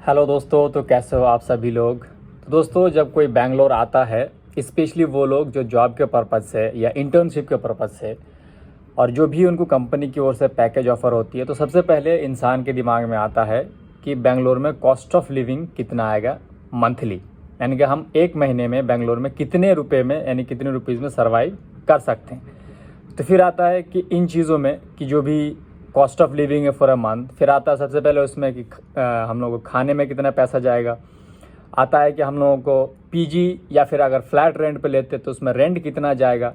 Hello दोस्तों, तो कैसे हो आप सभी लोग। तो दोस्तों, जब कोई बैंगलोर आता है, स्पेशली वो लोग जो जॉब के पर्पज़ से या इंटर्नशिप के पर्पज़ से, और जो भी उनको कंपनी की ओर से पैकेज ऑफ़र होती है, तो सबसे पहले इंसान के दिमाग में आता है कि बेंगलोर में कॉस्ट ऑफ लिविंग कितना आएगा मंथली, यानी कि हम एक महीने में बेंगलोर में कितने रुपए में यानी कितने रुपीज़ में सर्वाइव कर सकते हैं। तो फिर आता है कि इन चीज़ों में कि जो भी कॉस्ट ऑफ लिविंग है फॉर अ मंथ, फिर आता है सबसे पहले उसमें कि हम लोगों को खाने में कितना पैसा जाएगा। आता है कि हम लोगों को पीजी या फिर अगर फ्लैट रेंट पे लेते तो उसमें रेंट कितना जाएगा।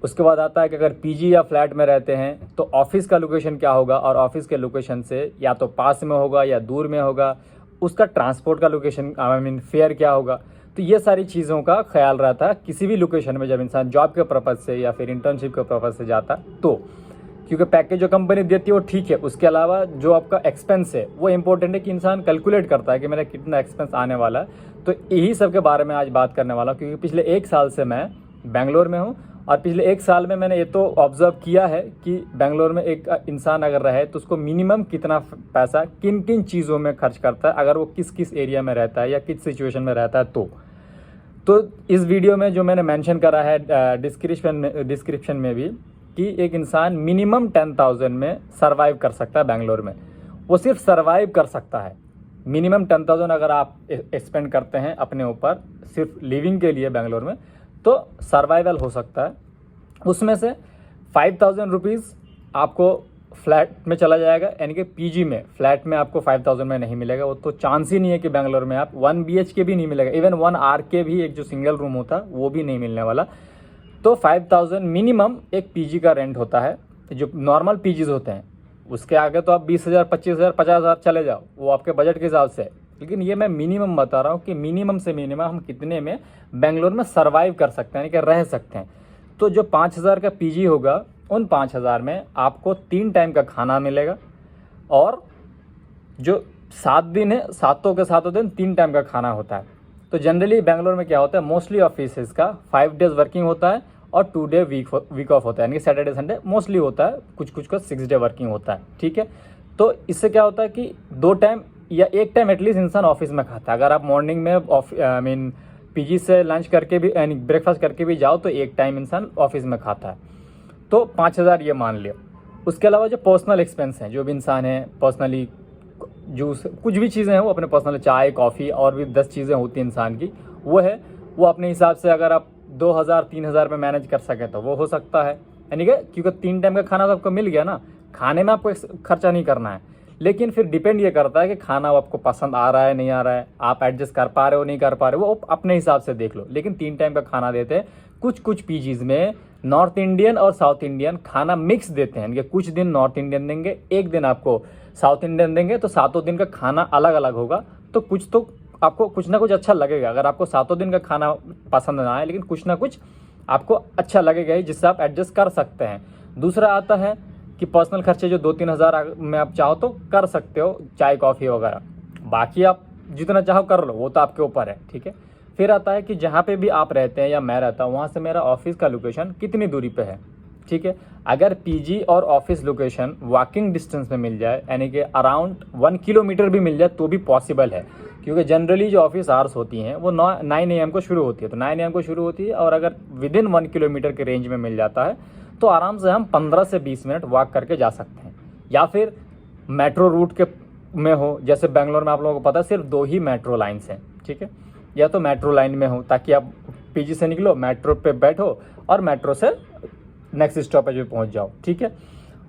उसके बाद आता है कि अगर पीजी या फ्लैट में रहते हैं तो ऑफिस का लोकेशन क्या होगा, और ऑफिस के लोकेशन से या तो पास में होगा या दूर में होगा, उसका ट्रांसपोर्ट का लोकेशन आई मीन फेयर क्या होगा। तो ये सारी चीज़ों का ख्याल रहता है किसी भी लोकेशन में जब इंसान जॉब के पर्पज़ से या फिर इंटर्नशिप के पर्पज़ से जाता तो, क्योंकि पैकेज जो कंपनी देती है वो ठीक है, उसके अलावा जो आपका एक्सपेंस है वो इंपॉर्टेंट है कि इंसान कैलकुलेट करता है कि मेरा कितना एक्सपेंस आने वाला है। तो यही सब के बारे में आज बात करने वाला हूँ, क्योंकि पिछले 1 साल से मैं बेंगलोर में हूँ और पिछले 1 साल में मैंने ये तो ऑब्जर्व किया है कि बेंगलोर में एक इंसान अगर रहे तो उसको मिनिमम कितना पैसा किन किन चीज़ों में खर्च करता है, अगर वो किस किस एरिया में रहता है या किस सिचुएशन में रहता है। तो इस वीडियो में जो मैंने मेंशन करा है डिस्क्रिप्शन में भी कि एक इंसान मिनिमम 10,000 में सरवाइव कर सकता है बेंगलोर में। वो सिर्फ सरवाइव कर सकता है। मिनिमम 10,000 अगर आप स्पेंड करते हैं अपने ऊपर सिर्फ लिविंग के लिए बेंगलोर में, तो सर्वाइवल हो सकता है। उसमें से 5,000 रुपीज़ आपको फ्लैट में चला जाएगा, यानी कि पीजी में। फ्लैट में आपको 5,000 में नहीं मिलेगा, वो तो चांस ही नहीं है कि बेंगलोर में आप 1 BHK भी नहीं मिलेगा, इवन 1 RK भी, एक जो सिंगल रूम होता है वो भी नहीं मिलने वाला। तो 5,000 मिनिमम एक पीजी का रेंट होता है। जो नॉर्मल पीजीज होते हैं उसके आगे तो आप 20,000, 25,000, 50,000 चले जाओ, वो आपके बजट के हिसाब से है। लेकिन ये मैं मिनिमम बता रहा हूँ कि मिनिमम से मिनिमम हम कितने में बेंगलोर में सर्वाइव कर सकते हैं, यानी कि रह सकते हैं। तो जो 5,000 का पीजी होगा, उन 5,000 में आपको 3 टाइम का खाना मिलेगा, और जो 7 दिन है, सातों के सातों दिन 3 टाइम का खाना होता है। तो जनरली बेंगलोर में क्या होता है, मोस्टली ऑफिस का 5 डेज वर्किंग होता है और 2 डे वीक ऑफ होता है, यानी कि सैटरडे संडे मोस्टली होता है, कुछ कुछ का 6 डे वर्किंग होता है। ठीक है, तो इससे क्या होता है कि 2 टाइम या 1 टाइम एटलीस्ट इंसान ऑफिस में खाता है। अगर आप मॉर्निंग में पीजी से लंच करके भी यानी ब्रेकफास्ट करके भी जाओ तो 1 टाइम इंसान ऑफिस में खाता है। तो 5,000 ये मान लियो। उसके अलावा जो पर्सनल एक्सपेंस हैं, जो भी इंसान है पर्सनली जूस कुछ भी चीज़ें हैं वो अपने पर्सनल, चाय कॉफ़ी और भी 10 चीज़ें होती हैं इंसान की, वो है वो अपने हिसाब से अगर आप 2,000 3,000 में मैनेज कर सकें तो वो हो सकता है। यानी कि क्योंकि 3 टाइम का खाना तो आपको मिल गया ना, खाने में आपको खर्चा नहीं करना है। लेकिन फिर डिपेंड ये करता है कि खाना आपको पसंद आ रहा है नहीं आ रहा है, आप एडजस्ट कर पा रहे हो नहीं कर पा रहे हो, वो अपने हिसाब से देख लो। लेकिन 3 टाइम का खाना देते हैं। कुछ कुछ पीजीज में नॉर्थ इंडियन और साउथ इंडियन खाना मिक्स देते हैं, यानी कुछ दिन नॉर्थ इंडियन देंगे, एक दिन आपको साउथ इंडियन देंगे, तो सातों दिन का खाना अलग अलग होगा। तो आपको कुछ ना कुछ अच्छा लगेगा। अगर आपको सातों दिन का खाना पसंद ना आए, लेकिन कुछ ना कुछ आपको अच्छा लगेगा ही, जिससे आप एडजस्ट कर सकते हैं। दूसरा आता है कि पर्सनल खर्चे जो 2-3 हज़ार में आप चाहो तो कर सकते हो, चाय कॉफ़ी वगैरह। बाकी आप जितना चाहो कर लो, वो तो आपके ऊपर है। ठीक है, फिर आता है कि जहाँ पे भी आप रहते हैं या मैं रहता हूँ, वहाँ से मेरा ऑफिस का लोकेशन कितनी दूरी पे है। ठीक है, अगर पीजी और ऑफिस लोकेशन वॉकिंग डिस्टेंस में मिल जाए, यानी कि अराउंड 1 किलोमीटर भी मिल जाए तो भी पॉसिबल है, क्योंकि जनरली जो ऑफिस आवर्स होती हैं वो 9 AM को शुरू होती है। तो 9 AM को शुरू होती है, और अगर विद इन 1 किलोमीटर के रेंज में मिल जाता है तो आराम से हम 15 से 20 मिनट वॉक करके जा सकते हैं। या फिर मेट्रो रूट के में हो, जैसे बेंगलोर में आप लोगों को पता है सिर्फ 2 ही मेट्रो लाइन्स हैं। ठीक है, या तो मेट्रो लाइन में हो ताकि आप पीजी से निकलो, मेट्रो पे बैठो और मेट्रो से नेक्स्ट स्टॉपेज पे पहुंच जाओ। ठीक है,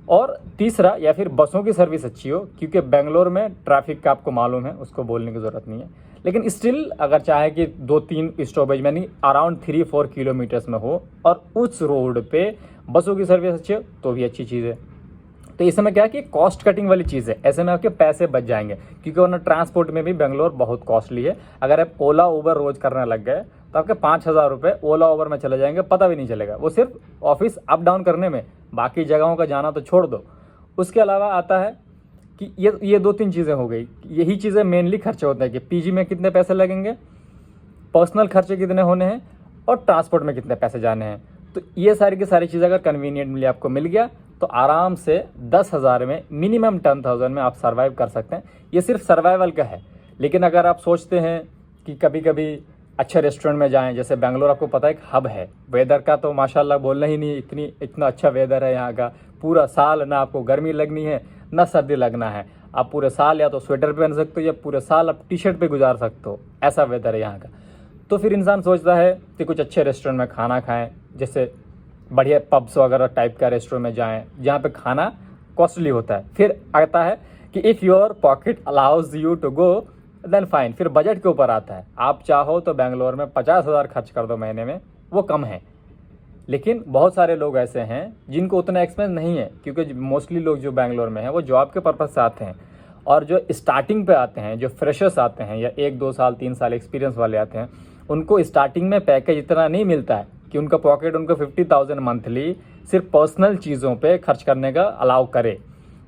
और तीसरा या फिर बसों की सर्विस अच्छी हो, क्योंकि बेंगलोर में ट्रैफिक का आपको मालूम है, उसको बोलने की ज़रूरत नहीं है। लेकिन स्टिल अगर चाहे कि 2-3 स्टॉपेज में नहीं, अराउंड 3-4 किलोमीटर्स में हो और उस रोड पे बसों की सर्विस अच्छी हो तो भी अच्छी चीज़ है। तो इस समय क्या है कि कॉस्ट कटिंग वाली चीज़ है, ऐसे में आपके पैसे बच जाएंगे, क्योंकि वरना ट्रांसपोर्ट में भी बेंगलोर बहुत कॉस्टली है। अगर आप ओला उबर रोज करने लग गए तो आपके 5,000 रुपये ओला उबर में चले जाएंगे, पता भी नहीं चलेगा। वो सिर्फ ऑफिस अप डाउन करने में, बाकी जगहों का जाना तो छोड़ दो। उसके अलावा आता है कि ये 2-3 चीज़ें हो गई, यही चीज़ें मेनली खर्चे होते हैं कि पीजी में कितने पैसे लगेंगे, पर्सनल खर्चे कितने होने हैं, और ट्रांसपोर्ट में कितने पैसे जाने हैं। तो ये सारी की सारी चीज़ अगर कन्वीनियंटली आपको मिल गया तो आराम से 10,000 में, मिनिमम 10,000 में आप सर्वाइव कर सकते हैं। ये सिर्फ सर्वाइवल का है। लेकिन अगर आप सोचते हैं कि कभी कभी अच्छे रेस्टोरेंट में जाएं, जैसे बेंगलोर आपको पता है एक हब है वेदर का, तो माशाल्लाह बोलना ही नहीं, इतना अच्छा वेदर है यहाँ का। पूरा साल ना आपको गर्मी लगनी है ना सर्दी लगना है, आप पूरे साल या तो स्वेटर पहन सकते हो या पूरे साल आप टी शर्ट पे गुजार सकते हो, ऐसा वेदर है यहाँ का। तो फिर इंसान सोचता है कि कुछ अच्छे रेस्टोरेंट में खाना खाएं, जैसे बढ़िया पब्स वगैरह टाइप का रेस्टोरेंट में जाएं जहाँ पे खाना कॉस्टली होता है। फिर आता है कि if your pocket allows you to go then fine. फिर बजट के ऊपर आता है, आप चाहो तो बेंगलोर में 50,000 खर्च कर दो महीने में, वो कम है। लेकिन बहुत सारे लोग ऐसे हैं जिनको उतना एक्सपेंस नहीं है, क्योंकि मोस्टली लोग जो बेंगलोर में हैं वो जॉब के पर्पज़ से आते हैं, और जो स्टार्टिंग पे आते हैं, जो फ्रेशर्स आते हैं या 1-2 साल 3 साल एक्सपीरियंस वाले आते हैं, उनको स्टार्टिंग में पैकेज इतना नहीं मिलता है कि उनका पॉकेट उनको 50,000 मंथली सिर्फ पर्सनल चीज़ों पे खर्च करने का अलाउ करे।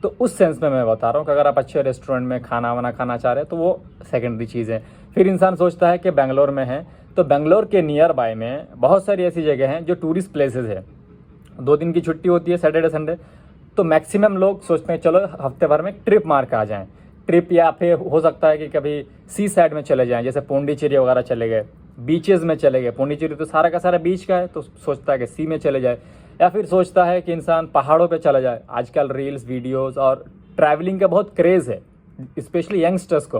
तो उस सेंस में मैं बता रहा हूँ कि अगर आप अच्छे रेस्टोरेंट में खाना वाना खाना चाह रहे हैं तो वो सेकेंडरी चीज़ है। फिर इंसान सोचता है कि बेंगलोर में है, तो बेंगलोर के नियर बाय में बहुत सारी ऐसी जगह हैं जो टूरिस्ट प्लेसेस है। 2 दिन की छुट्टी होती है सैटरडे संडे, तो मैक्सिमम लोग सोचते हैं चलो हफ्ते भर में ट्रिप मार के आ जाएँ। ट्रिप या फिर हो सकता है कि कभी सी साइड में चले जाएँ, जैसे पौंडीचेरी वगैरह चले गए, बीचेज़ में चले गए। पौंडीचेरी तो सारा का सारा बीच का है, तो सोचता है कि सी में चले जाए, या फिर सोचता है कि इंसान पहाड़ों पे चला जाए। आजकल रील्स वीडियोस और ट्रैवलिंग का बहुत क्रेज़ है, स्पेशली यंगस्टर्स को,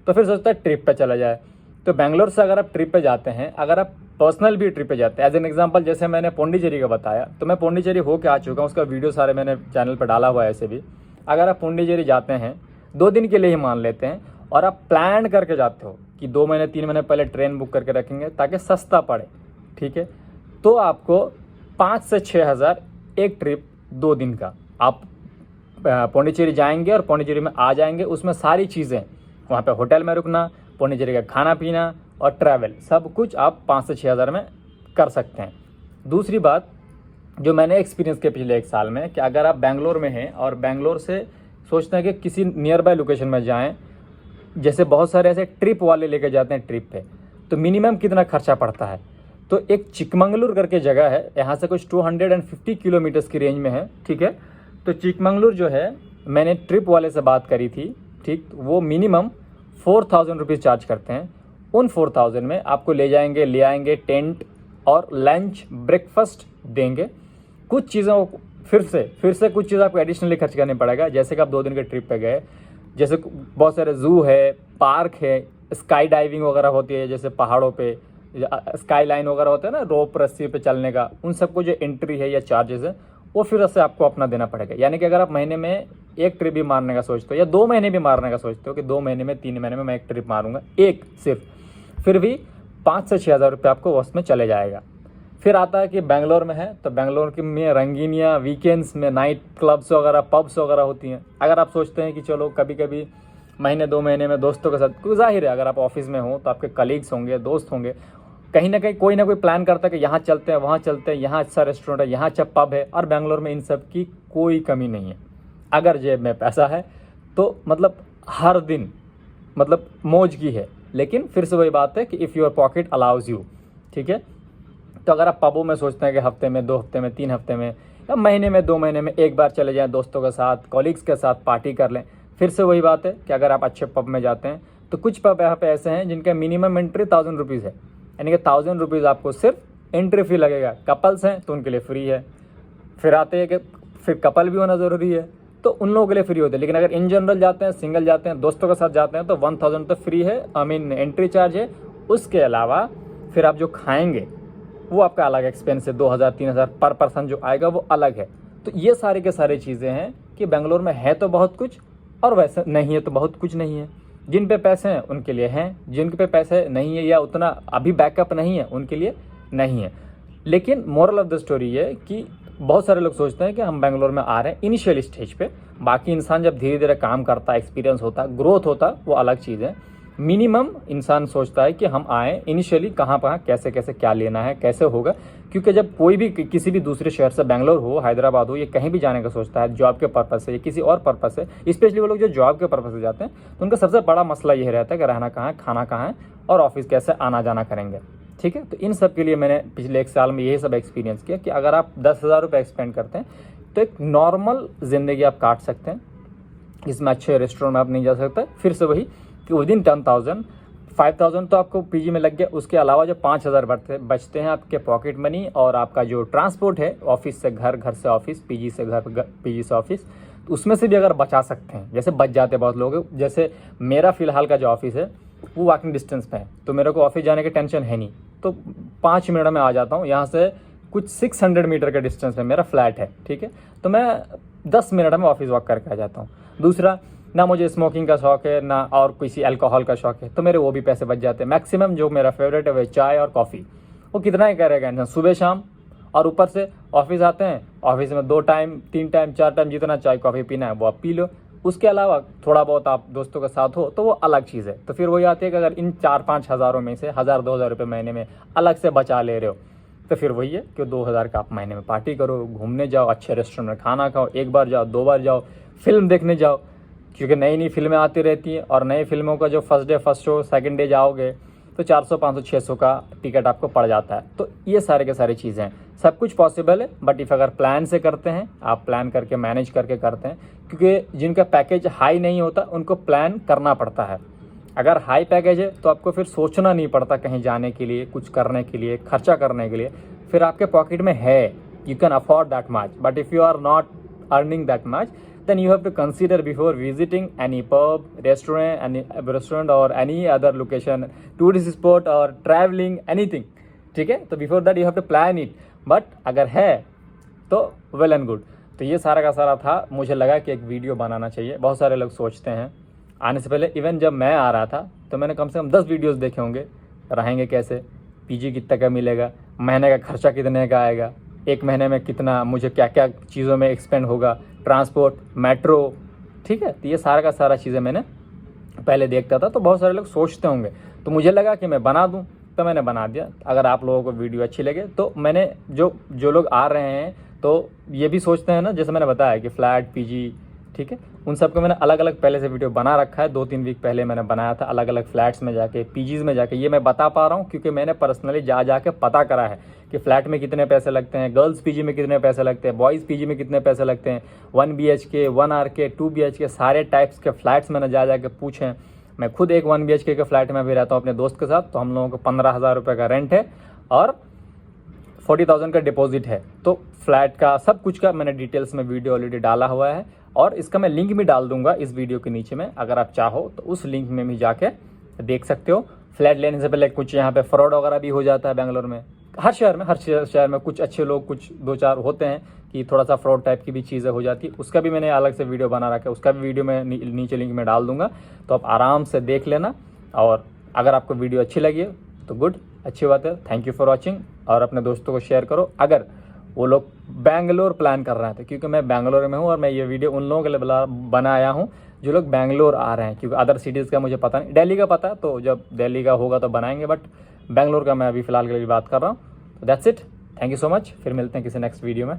तो फिर सोचता है ट्रिप पे चला जाए। तो बेंगलोर से अगर आप ट्रिप पे जाते हैं, अगर आप पर्सनल भी ट्रिप पे जाते हैं, एज एन एग्जांपल जैसे मैंने पौंडीचेरी का बताया, तो मैं पौंडीचेरी होके आ चुका हूँ, उसका वीडियो सारे मैंने चैनल पर डाला हुआ है। ऐसे भी अगर आप पौंडीचेरी जाते हैं 2 दिन के लिए ही मान लेते हैं, और आप प्लान करके जाते हो कि 2 महीने 3 महीने पहले ट्रेन बुक करके रखेंगे ताकि सस्ता पड़े, ठीक है, तो आपको 5 से 6 हज़ार एक ट्रिप 2 दिन का। आप पौंडीचेरी जाएंगे और पौंडीचेरी में आ जाएंगे, उसमें सारी चीज़ें, वहाँ पे होटल में रुकना, पौंडीचेरी का खाना पीना और ट्रैवल, सब कुछ आप 5 से 6 हज़ार में कर सकते हैं। दूसरी बात जो मैंने एक्सपीरियंस किया पिछले 1 साल में, कि अगर आप बेंगलोर में हैं और बेंगलोर से सोचते हैं कि किसी नियर बाय लोकेशन में जाएँ, जैसे बहुत सारे ऐसे ट्रिप वाले लेके जाते हैं ट्रिप पे, तो मिनिमम कितना खर्चा पड़ता है। तो एक चिकमंगलुर करके जगह है, यहाँ से कुछ 250 किलोमीटर्स की रेंज में है, ठीक है। तो चिकमंगलुर जो है, मैंने ट्रिप वाले से बात करी थी, ठीक, वो मिनिमम 4,000 रुपीज़ चार्ज करते हैं। उन 4,000 में आपको ले जाएंगे, ले आएंगे, टेंट और लंच ब्रेकफास्ट देंगे। कुछ चीज़ों फिर से कुछ चीज़ आपको एडिशनली खर्च करनी पड़ेगा, जैसे कि आप 2 दिन के ट्रिप पे गए, जैसे बहुत सारे जू है, पार्क है, स्काई डाइविंग वगैरह होती है, जैसे पहाड़ों पे स्काई लाइन वगैरह होता है ना, रोप रस्सी पे चलने का, उन सबको जो एंट्री है या चार्जेस है वो फिर से आपको अपना देना पड़ेगा। यानी कि अगर आप महीने में एक ट्रिप भी मारने का सोचते हो या 2 महीने भी मारने का सोचते हो कि 2 महीने में 3 महीने में मैं एक ट्रिप मारूंगा, एक सिर्फ, फिर भी 5 से 6 हज़ार रुपये आपको उसमें चले जाएगा। फिर आता है कि बेंगलोर में है, तो बेंगलोर के में रंगीनियाँ, वीकेंड्स में नाइट क्लब्स वगैरह, पब्स वगैरह होती हैं। अगर आप सोचते हैं कि चलो कभी कभी महीने 2 महीने में दोस्तों के साथ, क्योंकि जाहिर है अगर आप ऑफिस में हो तो आपके कलीग्स होंगे, दोस्त होंगे, कहीं ना कहीं कोई ना कोई प्लान करता है कि यहाँ चलते हैं, वहाँ चलते हैं, यहाँ अच्छा रेस्टोरेंट है, यहाँ अच्छा पब है। और बेंगलोर में इन सब की कोई कमी नहीं है। अगर जेब में पैसा है तो मतलब हर दिन मतलब मौज की है। लेकिन फिर से वही बात है कि if your pocket allows you, ठीक है। तो अगर आप पबों में सोचते हैं कि हफ्ते में, 2 हफ्ते में, 3 हफ्ते में, या महीने में, 2 महीने में एक बार चले जाएं दोस्तों के साथ, कॉलीग्स के साथ पार्टी कर लें, फिर से वही बात है कि अगर आप अच्छे पब में जाते हैं तो कुछ पब यहाँ पे ऐसे हैं जिनका मिनिमम एंट्री 1,000 रुपीज़ है, यानी कि 1,000 रुपीज़ आपको सिर्फ एंट्री फी लगेगा। कपल्स हैं तो उनके लिए फ्री है। फिर आते हैं कि फिर कपल भी होना ज़रूरी है, तो उन लोगों के लिए फ्री होते हैं। लेकिन अगर इन जनरल जाते हैं, सिंगल जाते हैं, दोस्तों के साथ जाते हैं, तो 1,000 तो फ्री है, आई मीन एंट्री चार्ज है। उसके अलावा फिर आप जो खाएंगे वो आपका अलग एक्सपेंस है, 2,000-3,000 पर पर्सन जो आएगा वो अलग है। तो ये सारी के सारी चीज़ें हैं कि बेंगलोर में है तो बहुत कुछ, और वैसे नहीं है तो बहुत कुछ नहीं है। जिन पे पैसे हैं उनके लिए हैं, जिन पे पैसे नहीं है या उतना अभी बैकअप नहीं है उनके लिए नहीं है। लेकिन मोरल ऑफ द स्टोरी ये कि बहुत सारे लोग सोचते हैं कि हम बेंगलोर में आ रहे हैं इनिशियल स्टेज पे, बाकी इंसान जब धीरे धीरे काम करता है, एक्सपीरियंस होता, ग्रोथ होता, वो अलग चीज़ है। मिनिमम इंसान सोचता है कि हम आए इनिशियली कहाँ कैसे कैसे क्या लेना है, कैसे होगा। क्योंकि जब कोई भी किसी भी दूसरे शहर से, बेंगलोर हो, हैदराबाद हो, ये कहीं भी जाने का सोचता है जॉब के पर्पज़ से या किसी और पर्पज़ से, स्पेशली वो लोग जो जॉब के पर्पज़ से जाते हैं, तो उनका सबसे बड़ा मसला यह रहता है कि रहना कहाँ है, खाना कहाँ है और ऑफिस कैसे आना जाना करेंगे, ठीक है। तो इन सब के लिए मैंने पिछले 1 साल में यही सब एक्सपीरियंस किया कि अगर आप 10,000 रुपये एक्सपेंड करते हैं तो एक नॉर्मल ज़िंदगी आप काट सकते हैं। इसमें अच्छे रेस्टोरेंट में आप नहीं जा सकते। फिर से वही कि विदिन 10,000 5,000 तो आपको पीजी में लग गया, उसके अलावा जो 5,000 बचते हैं आपके पॉकेट मनी और आपका जो ट्रांसपोर्ट है ऑफिस से घर, घर से ऑफिस, पीजी से घर, पीजी से ऑफिस, तो उसमें से भी अगर बचा सकते हैं, जैसे बच जाते हैं बहुत लोग, जैसे मेरा फ़िलहाल का जो ऑफिस है वो वॉकिंग डिस्टेंस पे है, तो मेरे को ऑफिस जाने की टेंशन है नहीं, तो 5 मिनट में आ जाता हूँ। यहाँ से कुछ 600 मीटर के डिस्टेंस पे मेरा फ्लैट है, ठीक है, तो मैं 10 मिनट में ऑफिस वॉक करके आ जाता हूँ। दूसरा, ना मुझे स्मोकिंग का शौक है ना और किसी अल्कोहल का शौक है, तो मेरे वो भी पैसे बच जाते हैं। मैक्सिमम जो मेरा फेवरेट है वो चाय और कॉफ़ी, वो कितना ही करेगा इंसान सुबह शाम, और ऊपर से ऑफिस आते हैं, ऑफिस में 2 टाइम 3 टाइम 4 टाइम जितना चाय कॉफ़ी पीना है वो आप पी लो। उसके अलावा थोड़ा बहुत आप दोस्तों के साथ हो तो वो अलग चीज़ है। तो फिर वही आती है कि अगर इन 4-5 हज़ारों में से 1,000-2,000 रुपये महीने में अलग से बचा ले रहे हो, तो फिर वही है कि 2,000 का आप महीने में पार्टी करो, घूमने जाओ, अच्छे रेस्टोरेंट में खाना खाओ, 1 बार जाओ 2 बार जाओ, फिल्म देखने जाओ, क्योंकि नई नई फिल्में आती रहती हैं, और नई फिल्मों का जो first day first show second day जाओगे तो 400 500 600 का टिकट आपको पड़ जाता है। तो ये सारे के सारी चीज़ें हैं, सब कुछ पॉसिबल है, बट इफ़ अगर प्लान से करते हैं, आप प्लान करके मैनेज करके करते हैं, क्योंकि जिनका पैकेज हाई नहीं होता उनको प्लान करना पड़ता है। अगर हाई पैकेज है तो आपको फिर सोचना नहीं पड़ता कहीं जाने के लिए, कुछ करने के लिए, खर्चा करने के लिए, फिर आपके पॉकेट में है, you can afford that much. But if you are not earning that much, then you have to consider before visiting any pub, restaurant or any other location, tourist spot or traveling anything, ठीक है। तो before that you have to plan it, but अगर है तो well and good। तो ये सारा का सारा था, मुझे लगा कि एक वीडियो बनाना चाहिए। बहुत सारे लोग सोचते हैं, आने से पहले इवन जब मैं आ रहा था तो मैंने कम से कम 10 वीडियोस देखे होंगे, रहेंगे कैसे, पीजी कितने का मिलेगा, महीने का खर्चा कितने का आएगा, 1 महीने में कितना मुझे क्या क्या चीज़ों में एक्सपेंड होगा, ट्रांसपोर्ट, मेट्रो, ठीक है। तो ये सारा का सारा चीज़ें मैंने पहले देखता था, तो बहुत सारे लोग सोचते होंगे, तो मुझे लगा कि मैं बना दूं, तो मैंने बना दिया। अगर आप लोगों को वीडियो अच्छी लगे तो मैंने जो लोग आ रहे हैं तो ये भी सोचते हैं ना, जैसे मैंने बताया कि फ्लैट, पीजी, ठीक है, उन सब को मैंने अलग अलग पहले से वीडियो बना रखा है। 2-3 वीक पहले मैंने बनाया था, अलग अलग फ्लैट्स में जाके, पीजीज़ में जाके। ये मैं बता पा रहा हूँ क्योंकि मैंने पर्सनली जा के पता करा है कि फ्लैट में कितने पैसे लगते हैं, गर्ल्स पीजी में कितने पैसे लगते हैं, बॉयज़ पीजी में कितने पैसे लगते हैं, 1 BHK, 1 RK, 2 BHK, सारे टाइप्स के फ्लैट्स मैंने जा के पूछे हैं। मैं खुद एक 1 BHK के फ्लैट में अभी रहता हूँ अपने दोस्त के साथ, तो हम लोगों को 15,000 रुपये का रेंट है और 40,000 का डिपॉजिट है। तो फ्लैट का सब कुछ का मैंने डिटेल्स में वीडियो ऑलरेडी डाला हुआ है, और इसका मैं लिंक भी डाल दूंगा इस वीडियो के नीचे में, अगर आप चाहो तो उस लिंक में भी जाके देख सकते हो। फ्लैट लेने से पहले कुछ यहाँ पे फ्रॉड वगैरह भी हो जाता है बेंगलोर में, हर शहर में कुछ अच्छे लोग, कुछ 2-4 होते हैं कि थोड़ा सा फ्रॉड टाइप की भी चीज़ें हो जाती है। उसका भी मैंने अलग से वीडियो बना रखा है, उसका भी वीडियो मैं नीचे लिंक में डाल दूंगा, तो आप आराम से देख लेना। और अगर आपको वीडियो अच्छी लगी तो गुड, अच्छी बात है, थैंक यू फॉर वॉचिंग, और अपने दोस्तों को शेयर करो अगर वो लोग बेंगलोर प्लान कर रहे थे, क्योंकि मैं बेंगलोर में हूँ और मैं ये वीडियो उन लोगों के लिए बनाया हूँ जो लोग बेंगलोर आ रहे हैं, क्योंकि अदर सिटीज़ का मुझे पता नहीं, दिल्ली का पता है, तो जब दिल्ली का होगा तो बनाएंगे, बट बेंगलोर का मैं अभी फ़िलहाल के लिए बात कर रहा हूँ। तो that's it, thank you so much, फिर मिलते हैं किसी नेक्स्ट वीडियो में।